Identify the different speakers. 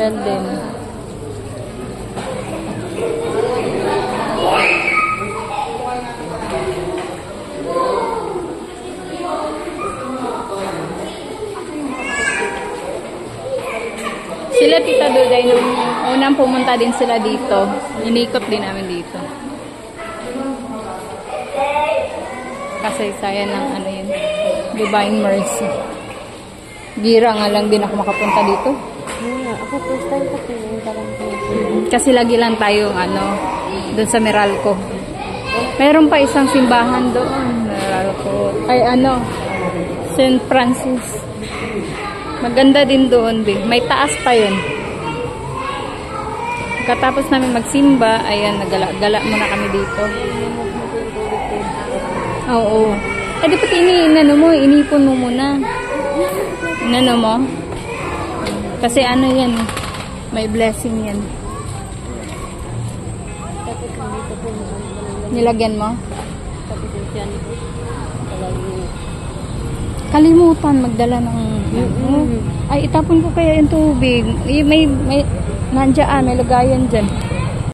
Speaker 1: Dyan din. Sila Tita Duday, nung unang pumunta din sila dito. Inikot din namin dito. Kasaysayan ng ano yun, Divine Mercy. Gira nga lang din ako makapunta dito.
Speaker 2: Ako first time kasi pumunta lang po.
Speaker 1: Kasi lagi lang tayo doon sa Meralco. Mayroon pa isang simbahan doon, Meralco. Ay St. Francis. Maganda din doon, may taas pa yun. Katapos namin magsimba, ayan, nagala-gala muna kami dito. Oo. Eh, di pati inipon mo muna. Inano mo? Kasi yan, may blessing yan. Nilagyan mo? Kalimutan magdala ng ay itapon ko kaya yung tubig. May nandiyan, may lagayan dyan.